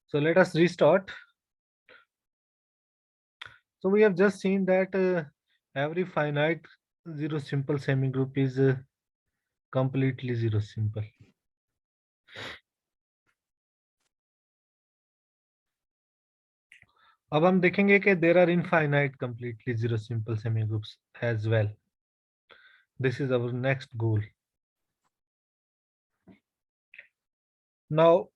So let us restart. So we have just seen that every finite zero simple semigroup is completely zero simple. अब हम देखेंगे कि there are infinite completely zero simple semigroups as well. This is our next goal. Now,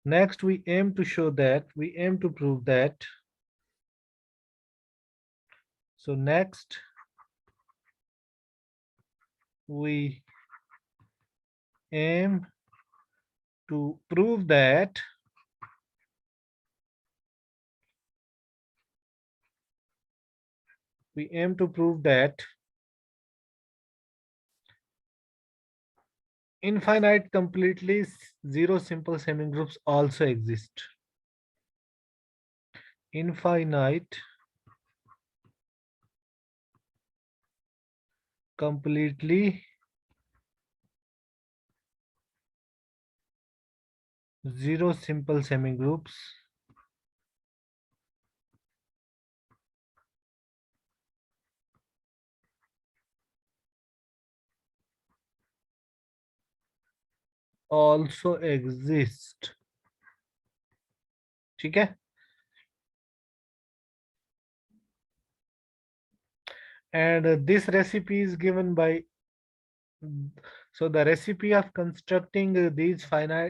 next we aim to prove that. So next we aim to prove that infinite completely zero simple semigroups also exist. Infinite completely zero simple semigroups also exist. ठीक है? And this recipe is given by, so the recipe of constructing these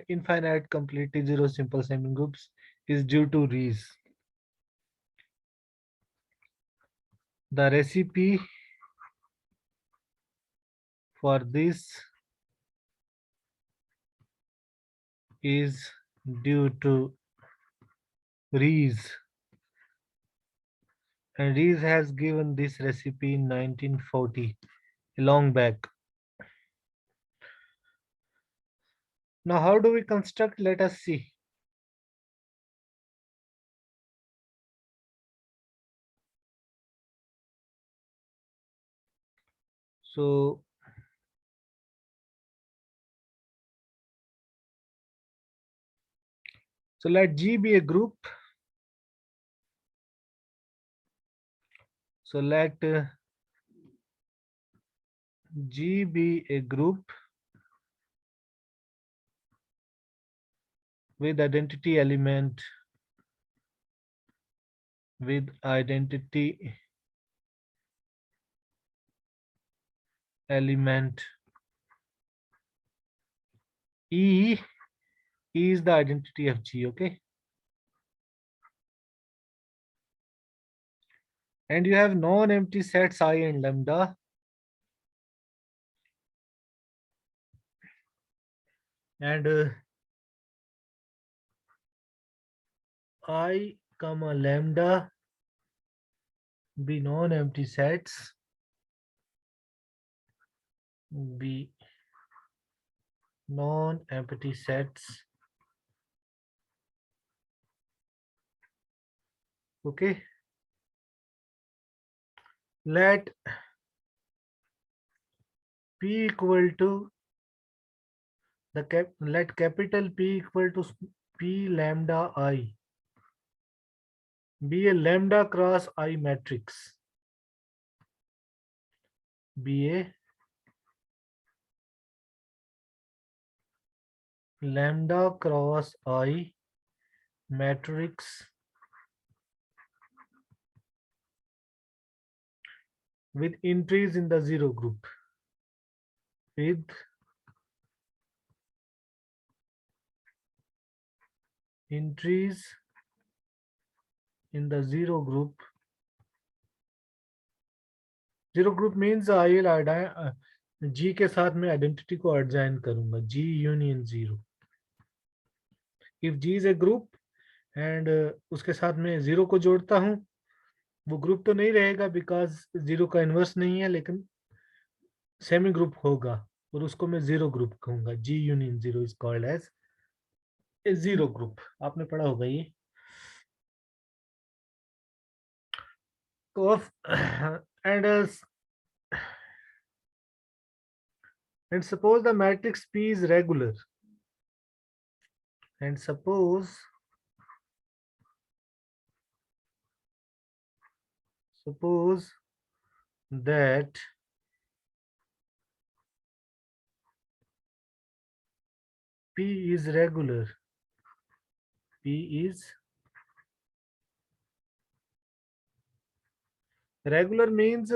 infinite completely zero simple semigroups is due to Rees. The recipe for this is due to Rees, and Rees has given this recipe in 1940, long back. Now how do we construct? Let us see. So let G be a group. So let G be a group with identity element E is the identity of G, okay? And you have non-empty sets I and lambda. And I comma lambda be non-empty sets. Be non-empty sets. Okay. Let P equal to let capital P equal to P lambda I be a lambda cross I matrix. Be a lambda cross I matrix with entries in the zero group. With entries in the zero group. Zero group means I will G के साथ में identity को adjoin करूंगा. G union zero. If G is a group and उसके साथ में zero को जोड़ता हूं, वो ग्रुप तो नहीं रहेगा बिकॉज जीरो का इनवर्स नहीं है, लेकिन सेमी ग्रुप होगा और उसको मैं जीरो ग्रुप कहूंगा. G union zero is called as a zero group. आपने पढ़ा होगा ये. तो and suppose the matrix P is regular. and suppose that P is regular. P is regular means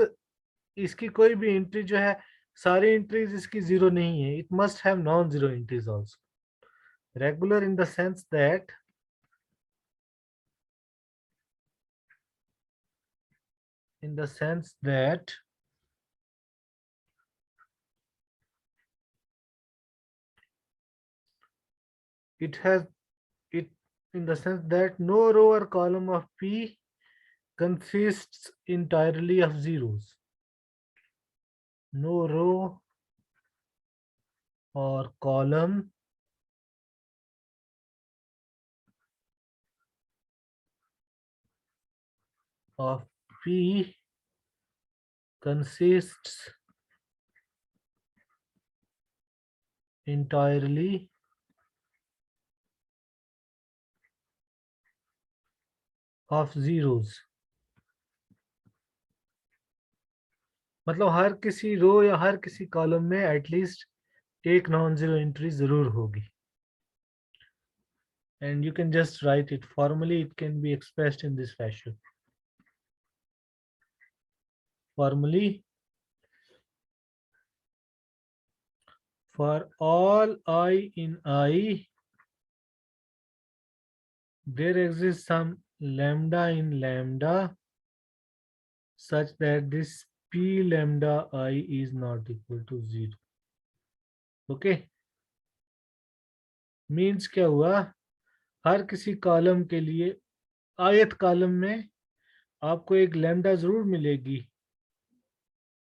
इसकी कोई भी एंट्री जो है, सारी एंट्रीज इसकी जीरो नहीं है. It must have non zero entries also. Regular in the sense that it has it in the sense that no row or column of P consists entirely of zeros. No row or column of P consists entirely of zeros. मतलब हर किसी रो या हर किसी column में at least एक non zero entry जरूर होगी. And you can just write it formally. It can be expressed in this fashion. Formally, for all I in I, there exists some lambda in lambda such that this P lambda I is not equal to 0. Okay? Means क्या हुआ? हर किसी column के लिए आयत column में आपको एक lambda जरूर मिलेगी,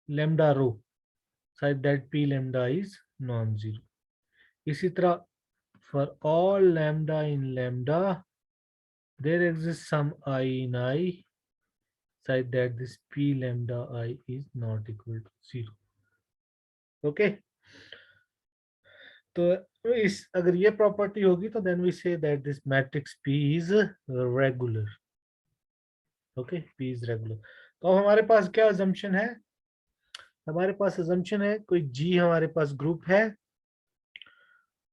lambda rho, such that P lambda is non-zero. इसी तरह for all lambda in lambda there exists some I in I such that this P lambda I is not equal to 0. Okay? तो इस अगर ये property होगी तो then we say that this matrix P is regular. Okay? P is regular. तो अब हमारे पास क्या assumption है? हमारे पास assumption है कोई G हमारे पास ग्रुप है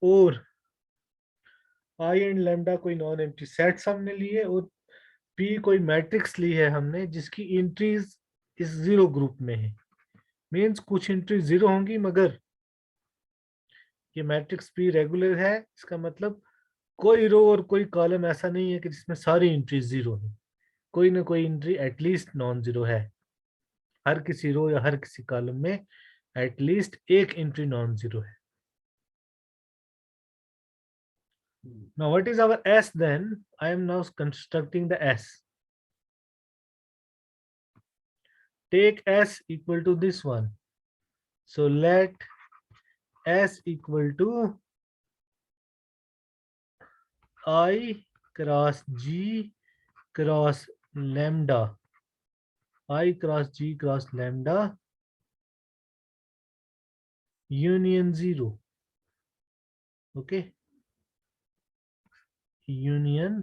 और I एंड लैम्डा कोई नॉन एम्प्टी सेट्स हमने लिए और P कोई मैट्रिक्स ली है हमने जिसकी एंट्रीज इस जीरो ग्रुप में है. मींस कुछ एंट्री जीरो होंगी मगर ये मैट्रिक्स P रेगुलर है. इसका मतलब कोई रो और कोई कॉलम ऐसा नहीं है कि जिसमें सारी एंट्री जीरो है. कोई ना कोई एंट्री एटलीस्ट नॉन जीरो है. हर किसी रो या हर किसी कॉलम में एटलीस्ट एक एंट्री नॉन जीरो है. Now what is our S then? I am now constructing the S. Take S equal to this one. So let S equal to I cross G cross lambda. I cross G cross lambda union 0. Okay. Union.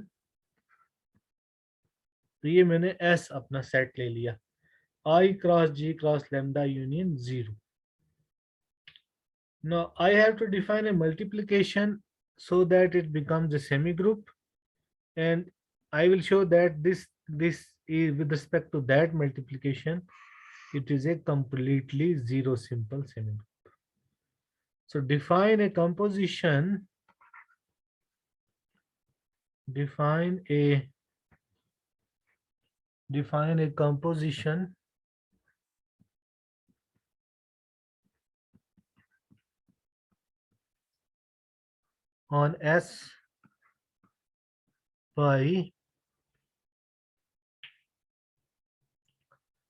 तो ये मैंने S अपना set ले लिया. I cross G cross lambda union 0. Now I have to define a multiplication so that it becomes a semi-group, and I will show that this is with respect to that multiplication, it is a completely zero simple semi-group. So define a composition, define a composition on S by.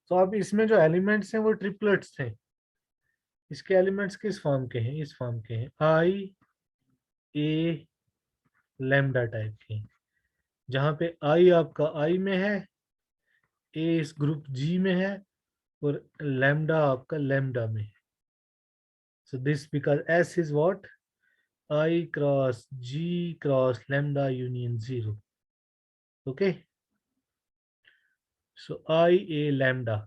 तो अब इसमें जो elements हैं वो triplets थे. इसके elements किस form के हैं? इस फॉर्म के हैं, आई ए लैम्डा टाइप के, जहां पे आई आपका आई में है, ए इस ग्रुप जी में है और लैम्डा आपका लैम्डा में है. So this because S is what? I cross G cross lambda union 0. Okay, so I a lambda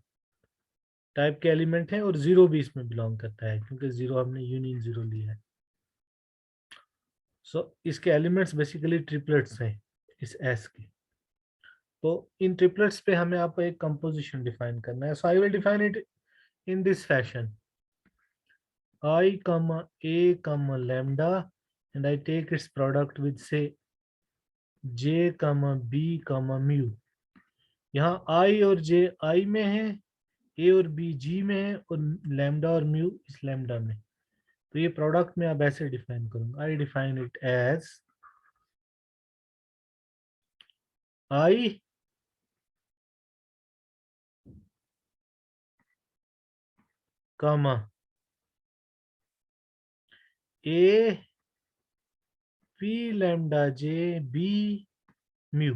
type के एलिमेंट है और जीरो भी इसमें बिलोंग करता है क्योंकि जीरो हमने यूनियन जीरो लिया है. सो इसके एलिमेंट्स बेसिकली ट्रिपलेट्स हैं इस एस के. तो इन ट्रिपलेट्स पे हमें आपको एक कंपोजिशन डिफाइन करना है. So I will define it in this fashion. I comma a comma lambda and I take its product with say j comma b comma mu. यहाँ I और j I में है, a और b g में है और lambda और mu इस lambda में. तो ये प्रोडक्ट में आप ऐसे डिफाइन करूंगा. I define it as I comma a p lambda j b mu.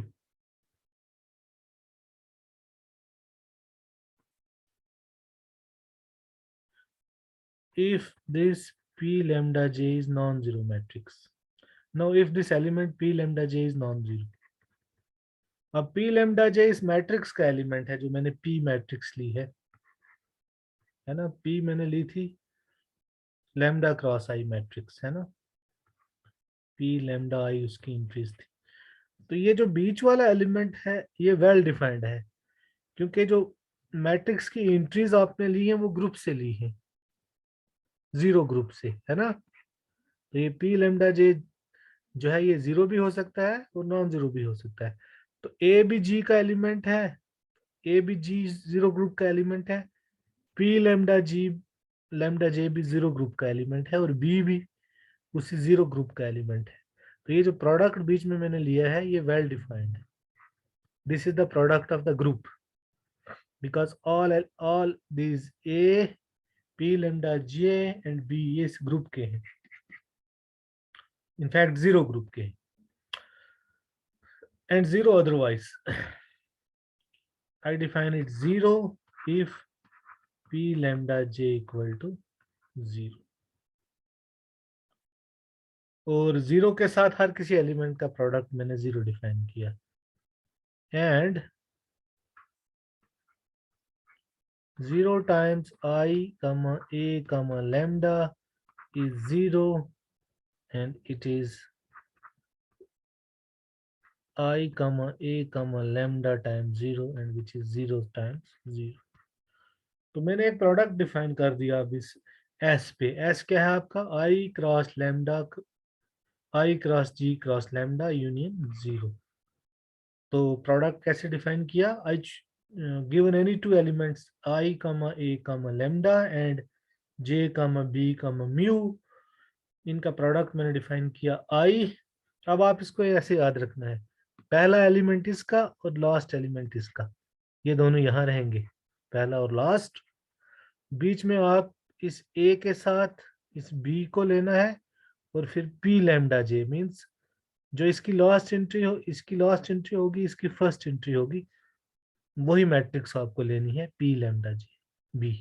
If this p lambda j is non-zero matrix. Now if this element p lambda j is non-zero. अब p lambda j इस matrix का element है जो मैंने p matrix ली है ना. p मैंने ली थी lambda क्रॉस i मैट्रिक्स है ना. p lambda i उसकी एंट्रीज थी. तो ये जो बीच वाला एलिमेंट है ये वेल डिफाइंड है क्योंकि जो मैट्रिक्स की एंट्रीज आपने ली है वो ग्रुप से ली है, जीरो ग्रुप से है ना. तो ये p lambda j जो है ये जीरो भी हो सकता है और नॉन जीरो भी हो सकता है. तो ए भी जी का एलिमेंट है, ए भी जी जीरो ग्रुप का एलिमेंट है, पी लैम्डा जे भी जीरो ग्रुप का एलिमेंट है और बी भी उसी जीरो ग्रुप का एलिमेंट है. तो ये जो प्रोडक्ट बीच में मैंने लिया है ये वेल डिफाइंड है. This is the product of the group because all these A P lambda J and B ये इस ग्रुप के हैं, इनफैक्ट जीरो ग्रुप के हैं and zero otherwise. I define it 0 if p lambda j equal to 0. और zero के साथ हर किसी एलिमेंट का प्रोडक्ट मैंने जीरो डिफाइन किया. And 0 times I comma a comma lambda is 0 and it is I comma a comma lambda times 0 and which is 0 times 0. तो मैंने एक प्रोडक्ट डिफाइन कर दिया अब इस एस पे. एस क्या है आपका I cross lambda I cross G cross lambda union 0. तो प्रोडक्ट कैसे डिफाइन किया. I given any two elements I comma a comma lambda and j comma b comma mu, इनका प्रोडक्ट मैंने डिफाइन किया I. अब आप इसको ऐसे याद रखना है, पहला एलिमेंट इसका और लास्ट एलिमेंट इसका, ये दोनों यहाँ रहेंगे, पहला और लास्ट. बीच में आप इस a के साथ इस b को लेना है और फिर p लैम्डा j मीन्स जो इसकी लास्ट एंट्री हो इसकी लास्ट एंट्री होगी इसकी फर्स्ट एंट्री होगी, वही मैट्रिक्स आपको लेनी है p लैम्डा j b.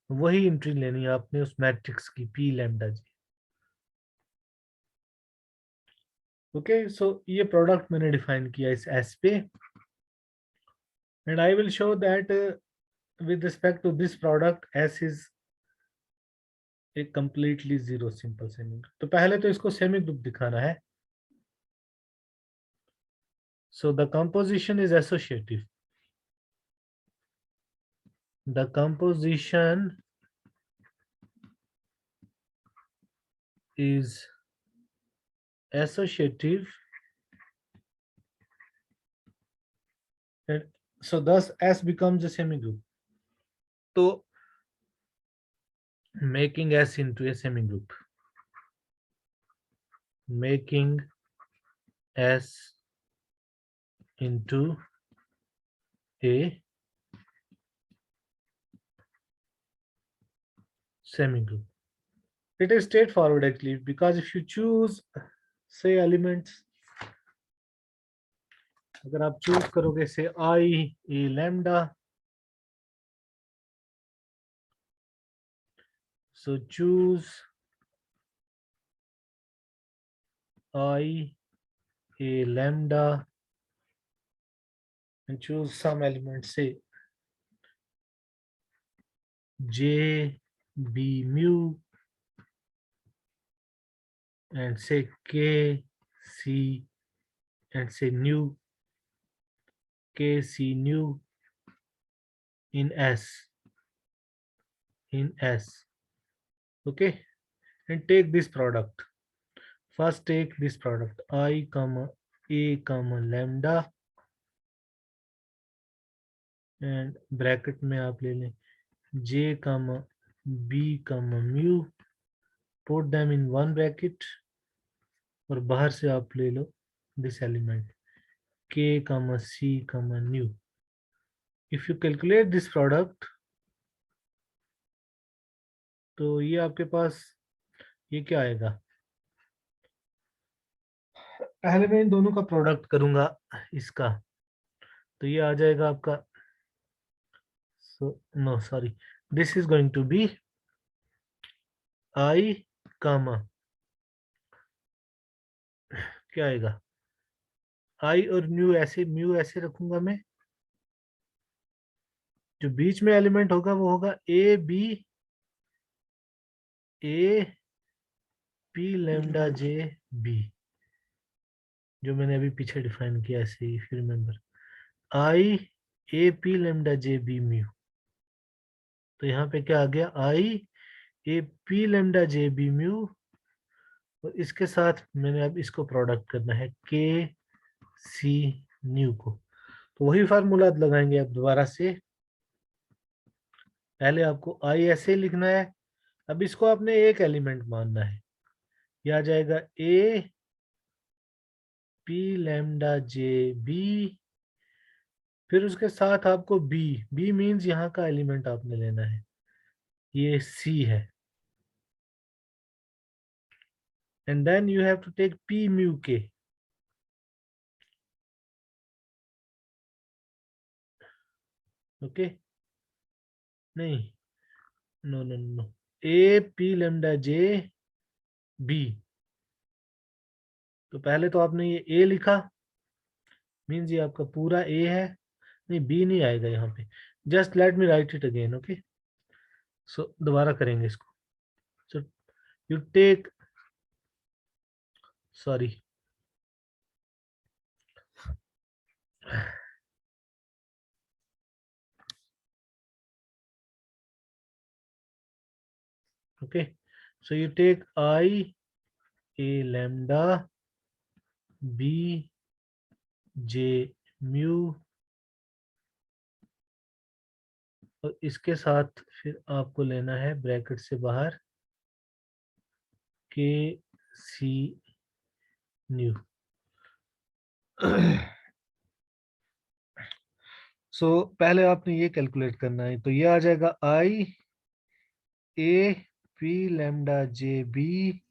वही एंट्री लेनी है आपने उस मैट्रिक्स की p लैम्डा j. ओके, सो ये प्रोडक्ट मैंने डिफाइन किया इस एस पे and I will show that with respect to this product S is a completely zero simple semi group. तो पहले तो इसको सेमी ग्रुप दिखाना है. So the composition is associative. The composition is associative and so thus S becomes a semi group. So making S into a semi group, making S into a semi group. It is straightforward actually because if you choose say elements, अगर आप choose करोगे से I a lambda, so choose I a lambda and choose some element, say j b mu, and say k c, and say nu, k c nu in s, okay, and take this product. First take this product, I comma a comma lambda, and bracket में आप ले लें j comma b comma mu, put them in one bracket, और बाहर से आप ले लो this element k comma c comma nu. If you calculate this product, तो ये आपके पास ये क्या आएगा, पहले मैं इन दोनों का प्रोडक्ट करूंगा इसका, तो ये आ जाएगा आपका, so no sorry, this is going to be I comma क्या आएगा, I और म्यू ऐसे रखूंगा मैं, जो बीच में एलिमेंट होगा वो होगा a P lambda J b, जो मैंने अभी पीछे डिफाइन किया ऐसे, if you remember, I a P lambda J B mu, तो यहाँ पे क्या आ गया, I a P lambda J B mu, और इसके साथ मैंने अब इसको प्रोडक्ट करना है के सी न्यू को, तो वही फार्मूला लगाएंगे अब दोबारा से, पहले आपको आई ऐसे लिखना है, अब इसको आपने एक एलिमेंट मानना है, यह आ जाएगा A P lambda J B, फिर उसके साथ आपको बी मीन्स यहाँ का एलिमेंट आपने लेना है, ये सी है, and then you have to take P mu K, okay, नहीं, no no no, A P lambda J B, तो पहले तो आपने ये ए लिखा, मीन्स ये आपका पूरा ए है, नहीं बी नहीं आएगा यहाँ पे, just let me write it again, okay, so दोबारा करेंगे इसको, so you take, sorry, okay, so you take I a lambda b j mu, और इसके साथ फिर आपको लेना है ब्रैकेट से बाहर के सी न्यू, सो पहले आपने ये कैलकुलेट करना है, तो ये आ जाएगा I a P lambda J B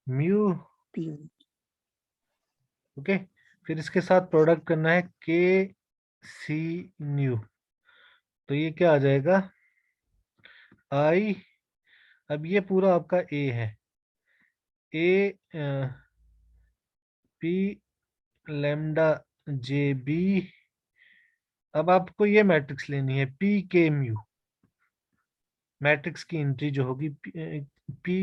mu, okay, फिर इसके साथ प्रोडक्ट करना है के सी न्यू, तो ये क्या आ जाएगा आई, अब ये पूरा आपका ए है, A P lambda J B, अब आपको ये मैट्रिक्स लेनी है पी के म्यू, मैट्रिक्स की एंट्री जो होगी पी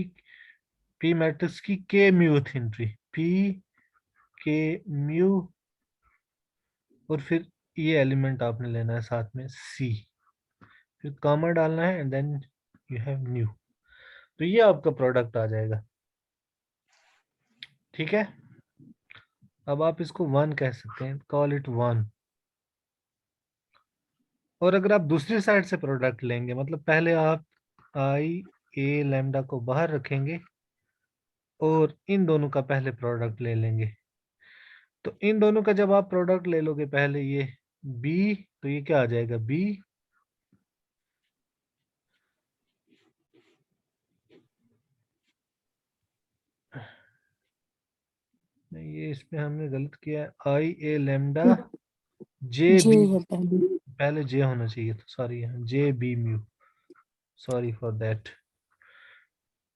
पी मैट्रिक्स की के म्यूथ एंट्री, पी के म्यू, और फिर ये एलिमेंट आपने लेना है साथ में सी, फिर कॉमा डालना है, and then you have new, तो ये आपका प्रोडक्ट आ जाएगा, ठीक है, अब आप इसको वन कह सकते हैं, कॉल इट वन, और अगर आप दूसरी साइड से प्रोडक्ट लेंगे, मतलब पहले आप आई ए लैम्डा को बाहर रखेंगे और इन दोनों का पहले प्रोडक्ट ले लेंगे, तो इन दोनों का जब आप प्रोडक्ट ले लोगे पहले ये बी, तो ये क्या आ जाएगा बी, नहीं ये इसमें हमने गलत किया है, आई ए लैम्डा जे बी, पहले जे होना चाहिए था, sorry, J B mu, sorry for that,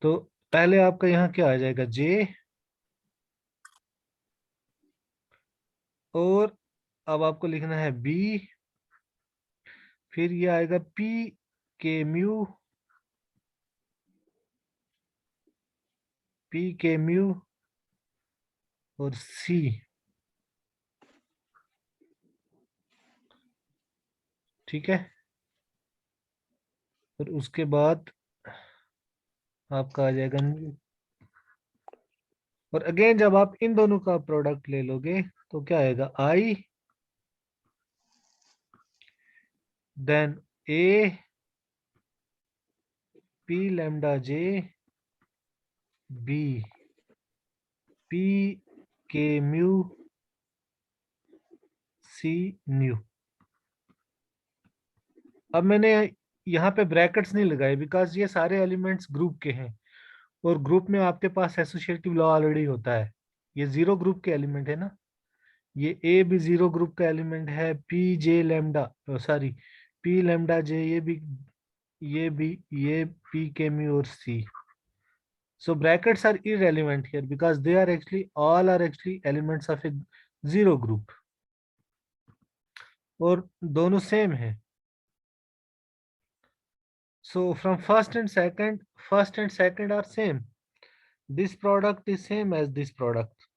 तो पहले आपका यहाँ क्या आ जाएगा जे, और अब आपको लिखना है बी, फिर ये आएगा P k mu, P k mu और सी। ठीक है, और उसके बाद आपका आ जाएगा म्यू। और अगेन जब आप इन दोनों का प्रोडक्ट ले लोगे तो क्या आएगा, I then a P lambda J b p k mu c new. अब मैंने यहाँ पे ब्रैकेट्स नहीं लगाए बिकॉज ये सारे एलिमेंट्स ग्रुप के हैं, और ग्रुप में आपके पास एसोसिएटिव लॉ ऑलरेडी होता है। ये जीरो ग्रुप के एलिमेंट है ना, ये ए भी जीरो ग्रुप का एलिमेंट है, p j lambda sorry p lambda j ये भी ये पी के म्यू और सी। So brackets are irrelevant here because they are actually all are actually elements of a zero group और दोनों same है। So from first and second are same. This product is same as this product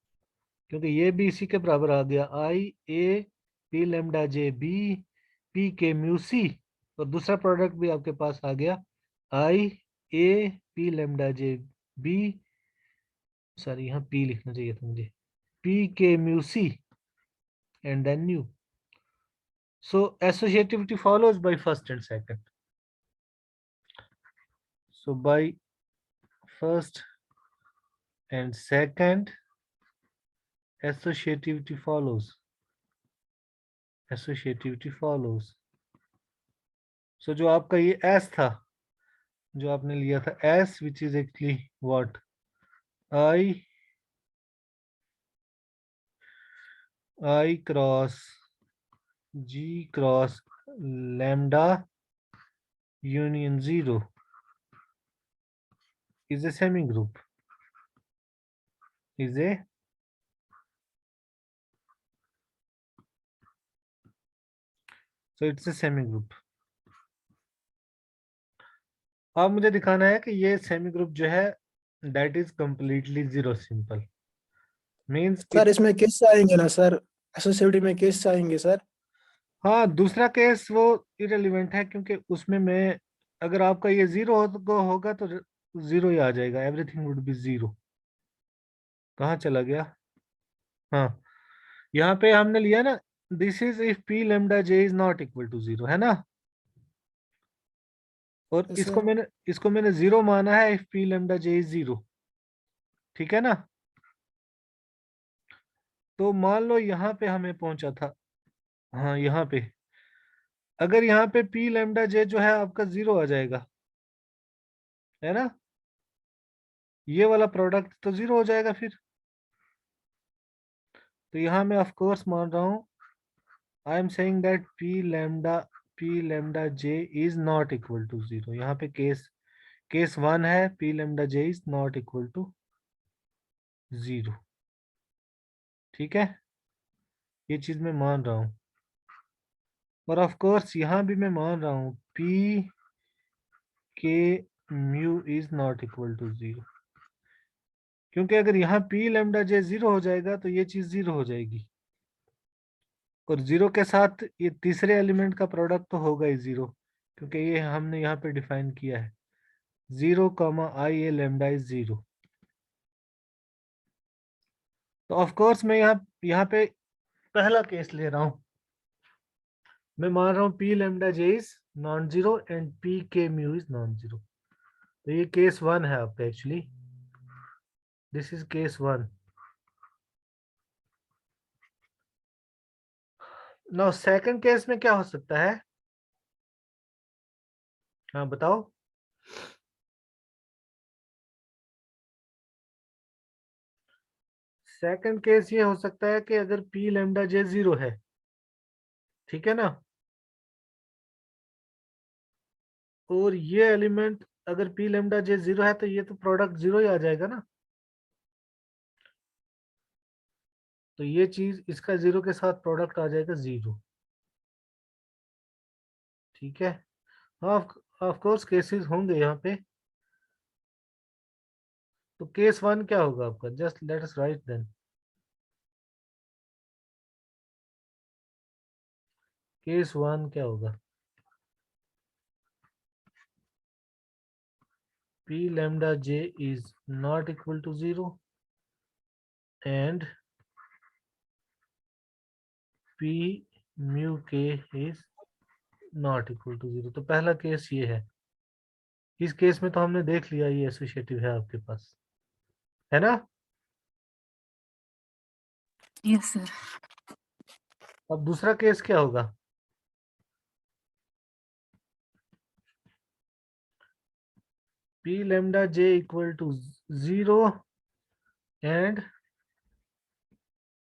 क्योंकि ये भी इसी के बराबर आ गया, I a P lambda J b p k mu c, और दूसरा प्रोडक्ट भी आपके पास आ गया, I a P lambda J b, sorry यहाँ पी लिखना चाहिए था मुझे, p k mu c and then new. So associativity follows by first and second. So by first and second, associativity follows. Associativity follows. So जो आपका ये S था, जो आपने लिया था S, which is actually what? I cross G cross lambda union 0 is a semigroup. Is a so it's a semigroup. अब मुझे दिखाना है कि ये सेमी ग्रुप जो है that is completely zero simple means sir it. इसमें केस आएंगे ना सर, एसोसिएटिविटी में केस आएंगे सर? हाँ, दूसरा केस वो इरेलीवेंट है क्योंकि उसमें मैं अगर आपका ये जीरो होगा तो जीरो ही आ जाएगा, एवरीथिंग वुड बी जीरो। कहाँ चला गया, हाँ यहाँ पे हमने लिया ना, this is if p lambda j is not equal to zero, है ना, और Yes, इसको मैंने जीरो माना है if p lambda j is zero. ठीक है ना, तो मान लो यहाँ पे हमें पहुंचा था, हाँ यहाँ पे अगर यहाँ पे पी लेमडा जे जो है आपका जीरो आ जाएगा, है ना, ये वाला प्रोडक्ट तो जीरो हो जाएगा फिर। तो यहाँ मैं ऑफ कोर्स मान रहा हूँ, I am saying that p lambda j is not equal to zero. यहाँ पे केस वन है, p lambda j is not equal to zero. ठीक है, ये चीज मैं मान रहा हूँ, और ऑफ कोर्स यहाँ भी मैं मान रहा हूँ p k mu is not equal to zero, क्योंकि अगर यहाँ पी लेमडा जे जीरो हो जाएगा तो ये चीज जीरो हो जाएगी, और जीरो के साथ ये तीसरे एलिमेंट का प्रोडक्ट तो होगा ही जीरो, क्योंकि ये हमने यहाँ पे डिफाइन किया है zero comma I A lambda is zero. तो ऑफ कोर्स मैं यहाँ पे पहला केस ले रहा हूँ, मैं मान रहा हूँ P lambda j is non zero and P k mu is non zero. तो ये केस वन है आपका, actually this is case one. Now second case में क्या हो सकता है, हाँ बताओ। सेकंड केस ये हो सकता है कि अगर पी लेमडा जे जीरो है, ठीक है ना, और ये एलिमेंट अगर पी लेमडा जे जीरो है तो ये तो प्रोडक्ट जीरो ही आ जाएगा ना। तो ये चीज इसका 0 के साथ प्रोडक्ट आ जाएगा 0। ठीक है, ऑफ कोर्स केसेस होंगे यहाँ पे। तो केस 1 क्या होगा आपका, just let us write then. Case 1 क्या होगा, p lambda j is not equal to 0 and p mu k is not equal to 0। तो पहला केस ये है। इस केस में तो हमने देख लिया ये एसोसिएटिव है आपके पास, है ना। Yes sir. अब दूसरा केस क्या होगा, p lambda j equal to 0 and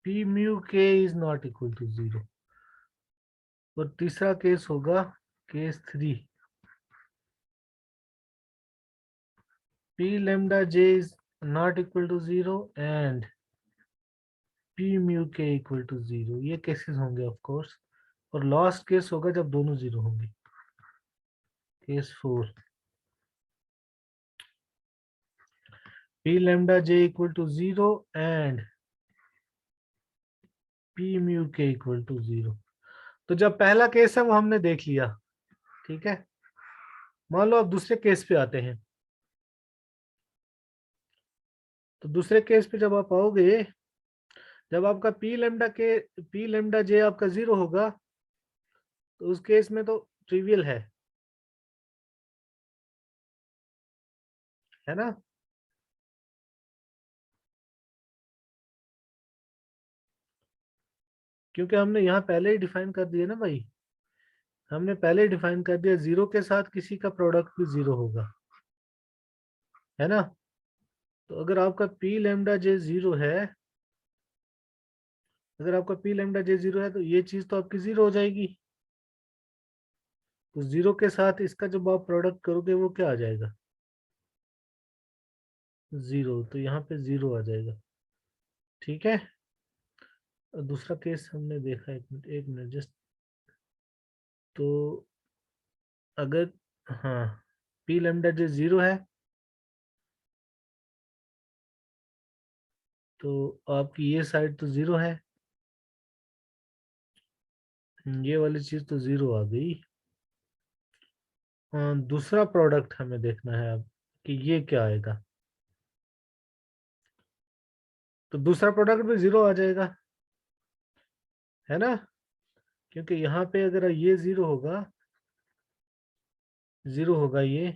p mu k is not equal to 0। और तीसरा केस होगा case 3, p lambda j is not equal to 0 and p mu k equal to 0। ये cases होंगे of course. और last case होगा जब दोनों 0 होंगे, case 4, p lambda j equal to 0 and p mu k equal to 0। तो जब पहला केस है वो हमने देख लिया, ठीक है। मान लो अब दूसरे केस पे आते हैं। तो दूसरे केस पे जब आप आओगे, जब आपका p lambda j आपका 0 होगा, तो उस केस में तो ट्रिवियल है ना। क्योंकि हमने यहाँ पहले ही डिफाइन कर दिया ना भाई, हमने पहले ही डिफाइन कर दिया 0 के साथ किसी का प्रोडक्ट भी 0 होगा, है ना। तो अगर आपका p lambda j 0 है, अगर आपका p lambda j 0 है तो ये चीज तो आपकी 0 हो जाएगी। तो 0 के साथ इसका जब आप प्रोडक्ट करोगे वो क्या आ जाएगा, 0। तो यहाँ पे 0 आ जाएगा, ठीक है। और दूसरा केस हमने देखा, एक मिनट जस्ट। तो अगर, हाँ, p lambda j 0 है तो आपकी ये साइड तो 0 है, ये वाली चीज तो 0 आ गई। दूसरा प्रोडक्ट हमें देखना है अब कि ये क्या आएगा। तो दूसरा प्रोडक्ट भी 0 आ जाएगा, है ना। क्योंकि यहाँ पे अगर ये 0 होगा, 0 होगा, ये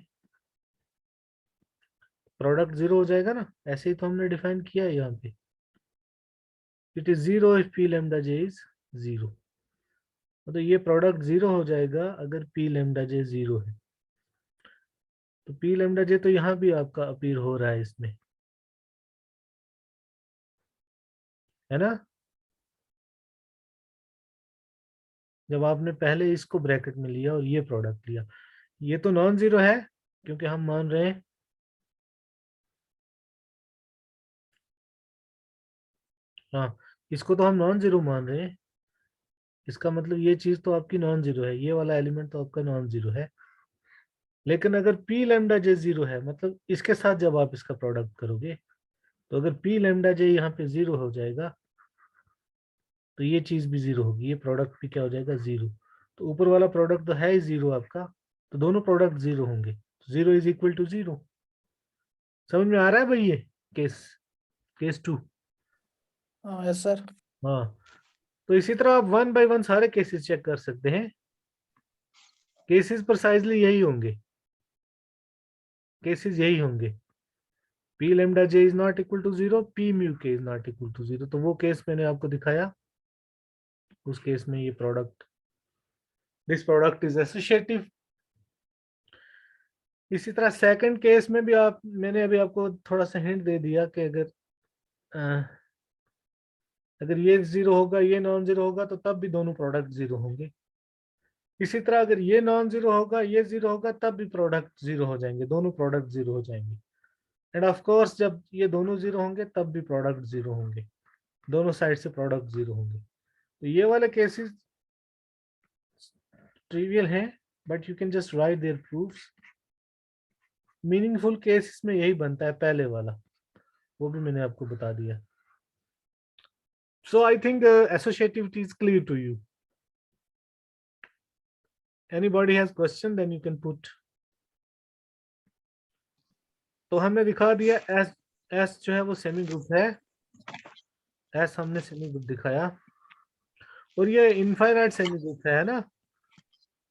प्रोडक्ट 0 हो जाएगा ना। ऐसे ही तो हमने डिफाइन किया है यहाँ पे, it is 0 if p lambda j is 0। तो ये प्रोडक्ट 0 हो जाएगा अगर p lambda j 0 है। तो p lambda j तो यहाँ भी आपका अपीयर हो रहा है इसमें, है ना। जब आपने पहले इसको ब्रैकेट में लिया और ये प्रोडक्ट लिया, ये तो नॉन जीरो है क्योंकि हम मान रहे हैं, हाँ, इसको तो हम नॉन जीरो मान रहे हैं। इसका मतलब ये चीज तो आपकी नॉन जीरो है, ये वाला एलिमेंट तो आपका नॉन जीरो है। लेकिन अगर p lambda j 0 है, मतलब इसके साथ जब आप इसका प्रोडक्ट करोगे, तो अगर p lambda j यहाँ पे 0 हो जाएगा तो ये चीज भी 0 होगी, ये प्रोडक्ट भी क्या हो जाएगा, 0। तो ऊपर वाला प्रोडक्ट तो है ही 0 आपका, तो दोनों प्रोडक्ट 0 होंगे। 0 इज इक्वल टू 0। समझ में आ रहा है भाई ये केस, केस 2। हाँ यस सर। हाँ, तो इसी तरह आप 1 बाय 1 सारे केसेस चेक कर सकते हैं। केसेस प्रिसाइजली यही होंगे, केसेस यही होंगे। p lambda j is not equal to 0, p mu k is not equal to 0। तो वो केस मैंने आपको दिखाया, उस केस में ये product, this product is associative. इसी तरह सेकंड केस में भी आप, मैंने अभी आपको थोड़ा सा हिंट दे दिया कि अगर ये 0 होगा, ये नॉन जीरो होगा, तो तब भी दोनों प्रोडक्ट 0 होंगे। इसी तरह अगर ये नॉन जीरो होगा, ये 0 होगा, तब भी प्रोडक्ट 0 हो जाएंगे, दोनों प्रोडक्ट 0 हो जाएंगे। एंड ऑफ कोर्स जब ये दोनों 0 होंगे तब भी प्रोडक्ट 0 होंगे। दोनों साइड से प्रोडक्ट 0 होंगे। तो ये वाले केसेस ट्रिवियल हैं, but you can just write their proofs. Meaningful cases में यही बनता है पहले वाला, वो भी मैंने आपको बता दिया। So I think associativity is clear to you. Anybody has question, then you can put. तो हमने दिखा दिया एस, एस जो है वो सेमी ग्रुप है, एस हमने सेमी ग्रुप दिखाया, और ये इनफाइनाइट सेमी ग्रुप है ना,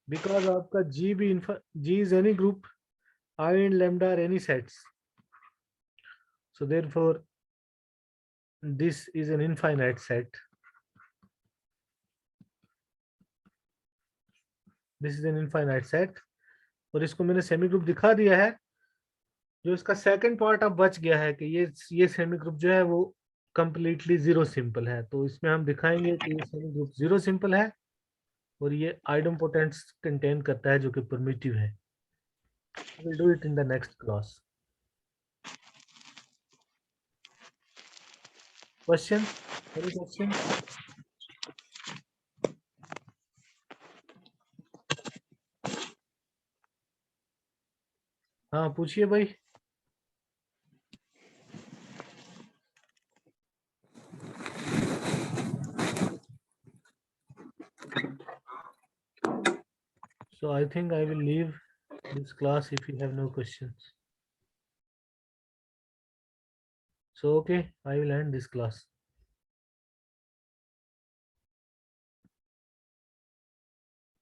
बिकॉज आपका जी भी G is any group, I and lambda are any sets, so therefore this is an infinite set, this is an infinite set, और इसको मैंने सेमी ग्रुप दिखा दिया है। जो इसका सेकंड पार्ट अब बच गया है कि ये सेमी ग्रुप जो है वो कंप्लीटली जीरो सिंपल है, तो इसमें हम दिखाएंगे कि ये सेमी ग्रुप जीरो सिंपल है और ये आइडम्पोटेंट्स कंटेन करता है जो कि परमिटिव है। We'll do it in the next class. Question? Any question? हाँ पूछिए भाई। So I think I will leave this class if you have no questions. So okay, I will end this class.